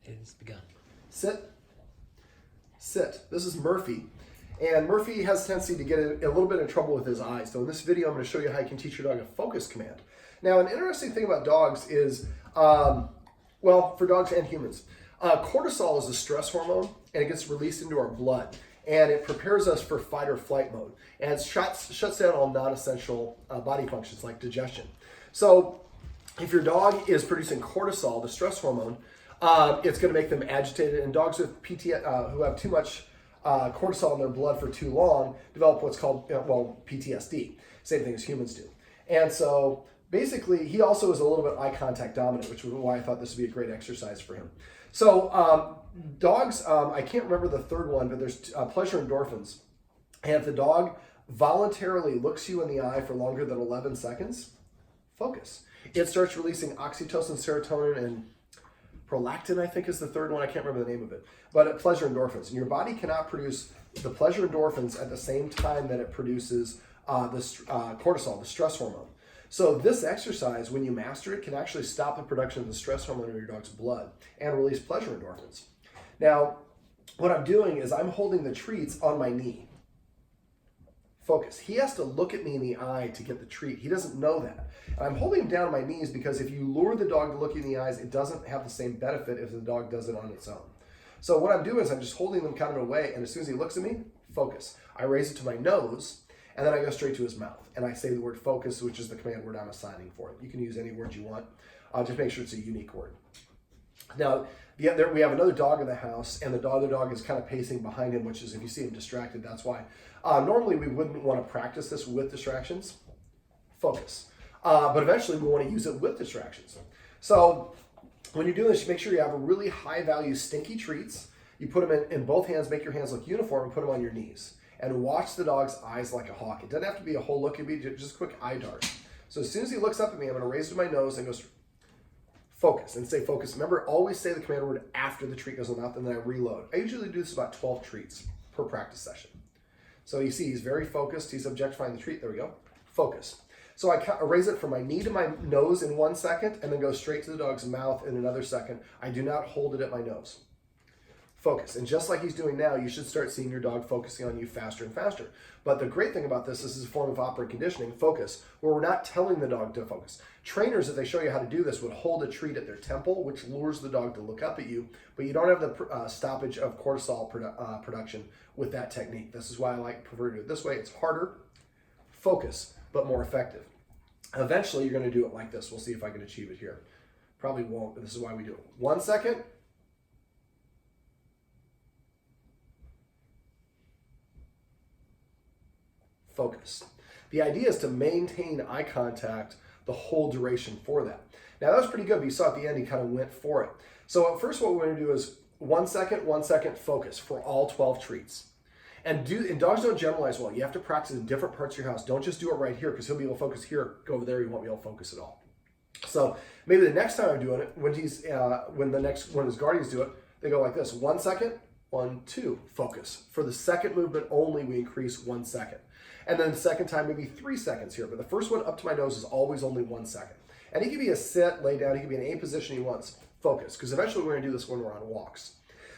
It has begun. Sit. Sit. This is Murphy. And Murphy has a tendency to get a little bit in trouble with his eyes. So in this video, I'm going to show you how you can teach your dog a focus command. Now, an interesting thing about dogs is, well, for dogs and humans, cortisol is a stress hormone, and it gets released into our blood. And it prepares us for fight or flight mode. And it shuts down all non-essential body functions like digestion. So if your dog is producing cortisol, the stress hormone, it's going to make them agitated. And dogs with who have too much cortisol in their blood for too long develop what's called, PTSD. Same thing as humans do. And so basically, he also is a little bit eye contact dominant, which is why I thought this would be a great exercise for him. So dogs, I can't remember the third one, but there's pleasure endorphins. And if the dog voluntarily looks you in the eye for longer than 11 seconds, focus. It starts releasing oxytocin, serotonin, and prolactin, I think is the third one. I can't remember the name of it. But pleasure endorphins. And your body cannot produce the pleasure endorphins at the same time that it produces cortisol, the stress hormone. So this exercise, when you master it, can actually stop the production of the stress hormone in your dog's blood and release pleasure endorphins. Now, what I'm doing is I'm holding the treats on my knee. Focus. He has to look at me in the eye to get the treat. He doesn't know that. And I'm holding him down on my knees because if you lure the dog to look you in the eyes, it doesn't have the same benefit if the dog does it on its own. So what I'm doing is I'm just holding them kind of away, and as soon as he looks at me, focus. I raise it to my nose, and then I go straight to his mouth. And I say the word focus, which is the command word I'm assigning for it. You can use any word you want. Just make sure it's a unique word. Now, we have another dog in the house, and the other dog is kind of pacing behind him, which is, if you see him distracted, that's why. Normally, we wouldn't want to practice this with distractions. Focus. But eventually, we want to use it with distractions. So when you're doing this, you make sure you have a really high-value stinky treats. You put them in both hands, make your hands look uniform, and put them on your knees. And watch the dog's eyes like a hawk. It doesn't have to be a whole look. It can be just a quick eye dart. So as soon as he looks up at me, I'm going to raise it to my nose and go focus and say focus. Remember, always say the command word after the treat goes in the mouth, and then I reload. I usually do this about 12 treats per practice session. So you see he's very focused. He's objectifying the treat. There we go. Focus. So I raise it from my knee to my nose in 1 second and then go straight to the dog's mouth in another second. I do not hold it at my nose. Focus. And just like he's doing now, you should start seeing your dog focusing on you faster and faster. But the great thing about this is a form of operant conditioning, focus, where we're not telling the dog to focus. Trainers, if they show you how to do this, would hold a treat at their temple, which lures the dog to look up at you, but you don't have the stoppage of cortisol production with that technique. This is why I prefer to do it this way. It's harder, focus, but more effective. Eventually, you're going to do it like this. We'll see if I can achieve it here. Probably won't, but this is why we do it. 1 second. Focus. The idea is to maintain eye contact the whole duration for that. Now that was pretty good, but you saw at the end he kind of went for it. So at first what we're going to do is 1 second, 1 second, focus for all 12 treats. And dogs don't generalize well. You have to practice in different parts of your house. Don't just do it right here because he'll be able to focus here, go over there, he won't be able to focus at all. So maybe the next time I'm doing it, when his guardians do it, they go like this: 1 second, 1, 2, focus. For the second movement only, we increase 1 second. And then the second time, maybe 3 seconds here. But the first one up to my nose is always only 1 second. And he can be a sit, lay down. He can be in any position he wants. Focus. Because eventually we're going to do this when we're on walks.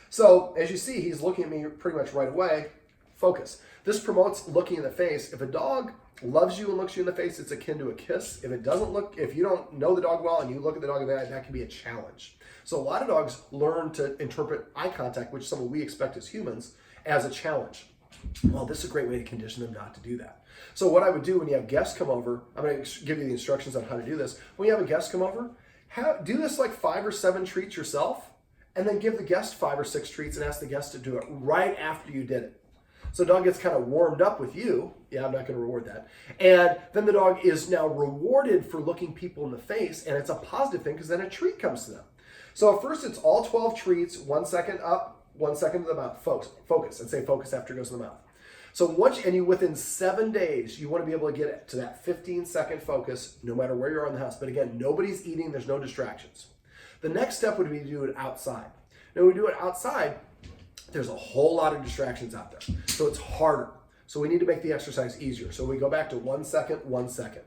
So as you see, he's looking at me pretty much right away. Focus. This promotes looking in the face. If a dog loves you and looks you in the face, it's akin to a kiss. If you don't know the dog well and you look at the dog in the eye, that can be a challenge. So a lot of dogs learn to interpret eye contact, which is something we expect as humans, as a challenge. Well, this is a great way to condition them not to do that. So what I would do when you have guests come over, I'm going to give you the instructions on how to do this. When you have a guest come over, do this like 5 or 7 treats yourself, and then give the guest 5 or 6 treats and ask the guest to do it right after you did it. So the dog gets kind of warmed up with you. Yeah, I'm not going to reward that. And then the dog is now rewarded for looking people in the face, and it's a positive thing because then a treat comes to them. So at first it's all 12 treats, 1 second up, 1 second to the mouth. Focus, and say focus after it goes to the mouth. So within 7 days, you want to be able to get to that 15-second focus, no matter where you are in the house. But again, nobody's eating, there's no distractions. The next step would be to do it outside. Now, when we do it outside, there's a whole lot of distractions out there. So it's harder. So we need to make the exercise easier. So we go back to 1 second, 1 second.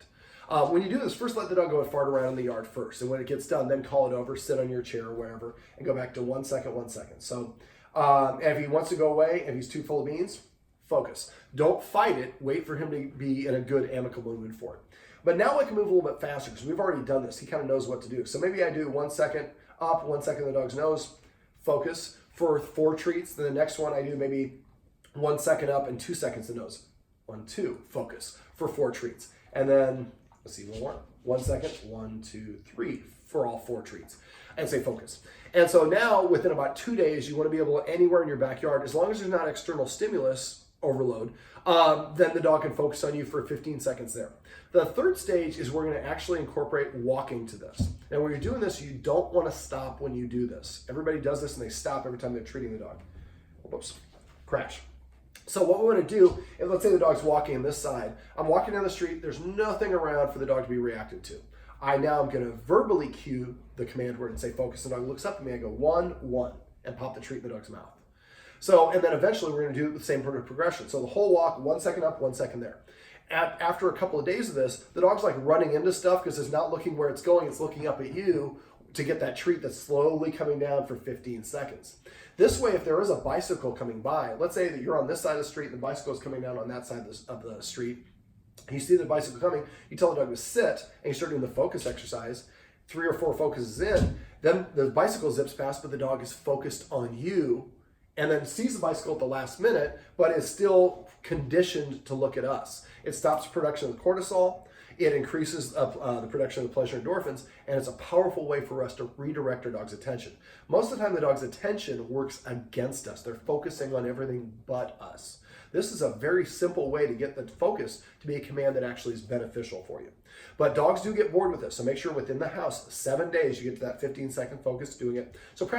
When you do this, first let the dog go and fart around in the yard first. And when it gets done, then call it over, sit on your chair or wherever, and go back to 1 second, 1 second. So and if he wants to go away and he's too full of beans, focus. Don't fight it. Wait for him to be in a good, amicable mood for it. But now I can move a little bit faster because we've already done this. He kind of knows what to do. So maybe I do 1 second up, 1 second the dog's nose, focus for 4 treats. Then the next one I do maybe 1 second up and 2 seconds the nose. 1, 2, focus for 4 treats. And then, let's see, 1 second, 1, 2, 3 for all 4 treats. And say focus. And so now within about 2 days, you want to be able to anywhere in your backyard, as long as there's not external stimulus overload, then the dog can focus on you for 15 seconds there. The third stage is we're going to actually incorporate walking to this. And when you're doing this, you don't want to stop when you do this. Everybody does this and they stop every time they're treating the dog. Whoops, crash. So what we want to do, if let's say the dog's walking on this side, I'm walking down the street, there's nothing around for the dog to be reactive to. I'm going to verbally cue the command word and say focus. The dog looks up at me, I go 1, 1, and pop the treat in the dog's mouth. So, and then eventually we're going to do the same progression. So the whole walk, 1 second up, 1 second there. After a couple of days of this, the dog's like running into stuff because it's not looking where it's going, it's looking up at you to get that treat that's slowly coming down for 15 seconds. This way, if there is a bicycle coming by, let's say that you're on this side of the street and the bicycle is coming down on that side of the street, you see the bicycle coming, you tell the dog to sit, and you start doing the focus exercise. 3 or 4 focuses in, then the bicycle zips past, but the dog is focused on you, and then sees the bicycle at the last minute, but is still conditioned to look at us. It stops production of cortisol, it increases the production of the pleasure endorphins, and it's a powerful way for us to redirect our dog's attention. Most of the time, the dog's attention works against us. They're focusing on everything but us. This is a very simple way to get the focus to be a command that actually is beneficial for you. But dogs do get bored with this, so make sure within the house, 7 days, you get to that 15-second focus doing it. So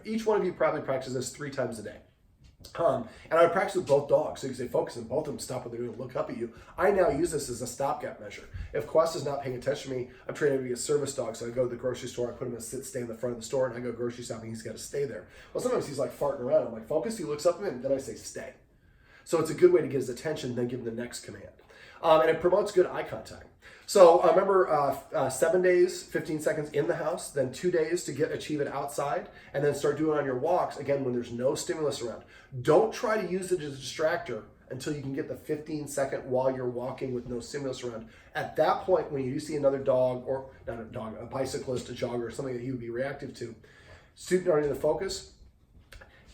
each one of you probably practices this 3 times a day. And I would practice with both dogs. So you can say focus and both of them stop what they're doing and look up at you. I now use this as a stopgap measure. If Quest is not paying attention to me, I'm training him to be a service dog. So I go to the grocery store, I put him in a stay in the front of the store, and I go grocery shopping, he's got to stay there. Well, sometimes he's like farting around. I'm like, focus, he looks up at me, and then I say stay. So it's a good way to get his attention, then give him the next command. And it promotes good eye contact. So remember 7 days, 15 seconds in the house, then 2 days to achieve it outside, and then start doing it on your walks, again, when there's no stimulus around. Don't try to use it as a distractor until you can get the 15-second while you're walking with no stimulus around. At that point, when you do see another dog, or not a dog, a bicyclist, a jogger, something that you would be reactive to, starting to focus,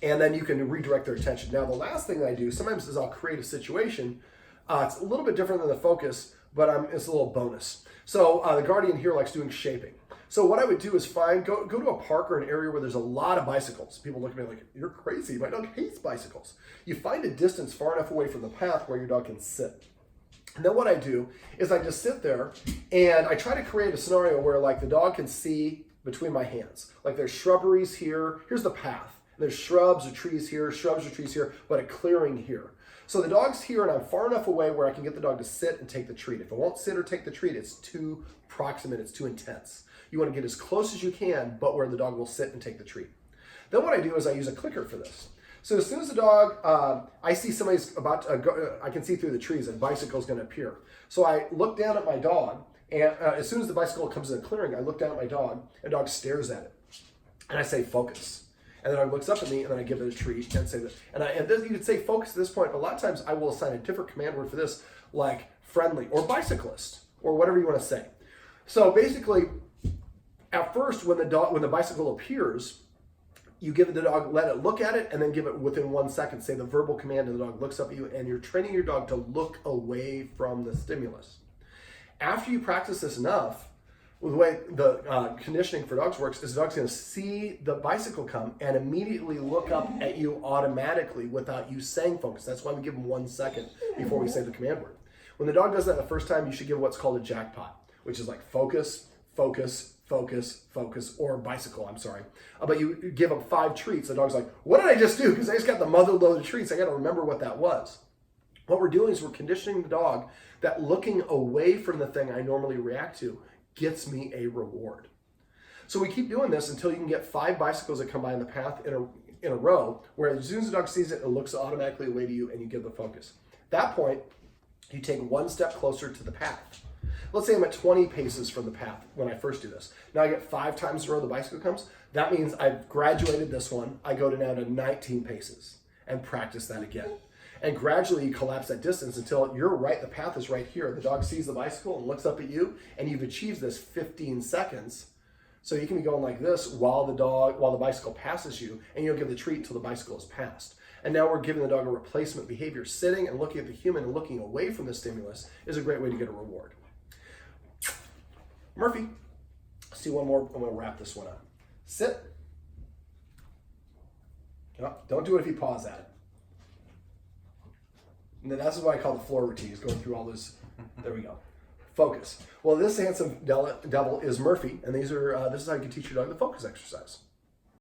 and then you can redirect their attention. Now, the last thing I do sometimes is I'll create a situation. It's a little bit different than the focus, but it's a little bonus. So the Guardian here likes doing shaping. So what I would do is go to a park or an area where there's a lot of bicycles. People look at me like, you're crazy. My dog hates bicycles. You find a distance far enough away from the path where your dog can sit. And then what I do is I just sit there and I try to create a scenario where like the dog can see between my hands. Like there's shrubberies here. Here's the path. There's shrubs or trees here, but a clearing here. So the dog's here and I'm far enough away where I can get the dog to sit and take the treat. If it won't sit or take the treat, it's too proximate, it's too intense. You want to get as close as you can, but where the dog will sit and take the treat. Then what I do is I use a clicker for this. So as soon as the dog, I see somebody's about to go, I can see through the trees, a bicycle's going to appear. So I look down at my dog, and as soon as the bicycle comes in a clearing, I look down at my dog, and the dog stares at it. And I say, focus. And then I looks up at me, and then I give it a treat and say that. And you could say focus at this point, but a lot of times I will assign a different command word for this, like friendly or bicyclist or whatever you want to say. So basically, at first, when the bicycle appears, you give the dog, let it look at it, and then give it within 1 second, say the verbal command, and the dog looks up at you, and you're training your dog to look away from the stimulus. After you practice this enough, the way the conditioning for dogs works is the dog's going to see the bicycle come and immediately look up at you automatically without you saying focus. That's why we give them 1 second before we say the command word. When the dog does that the first time, you should give what's called a jackpot, which is like focus, focus, focus, focus, or bicycle, I'm sorry. But you give them 5 treats. The dog's like, what did I just do? Because I just got the mother load of treats. I got to remember what that was. What we're doing is we're conditioning the dog that looking away from the thing I normally react to gets me a reward. So we keep doing this until you can get 5 bicycles that come by in the path in a row, where as soon as the dog sees it, it looks automatically away to you and you give the focus. At that point, you take 1 step closer to the path. Let's say I'm at 20 paces from the path when I first do this. Now I get 5 times in a row the bicycle comes. That means I've graduated this one. I go now to 19 paces and practice that again. And gradually you collapse that distance until you're right, the path is right here. The dog sees the bicycle and looks up at you, and you've achieved this 15 seconds. So you can be going like this while the bicycle passes you, and you'll give the treat until the bicycle is passed. And now we're giving the dog a replacement behavior. Sitting and looking at the human and looking away from the stimulus is a great way to get a reward. Murphy, let's do one more. I'm going to wrap this one up. Sit. No, don't do it if you pause at it. And then that's what I call the floor routine, is going through all this. There we go. Focus. Well, this handsome devil is Murphy, and this is how you can teach your dog the focus exercise.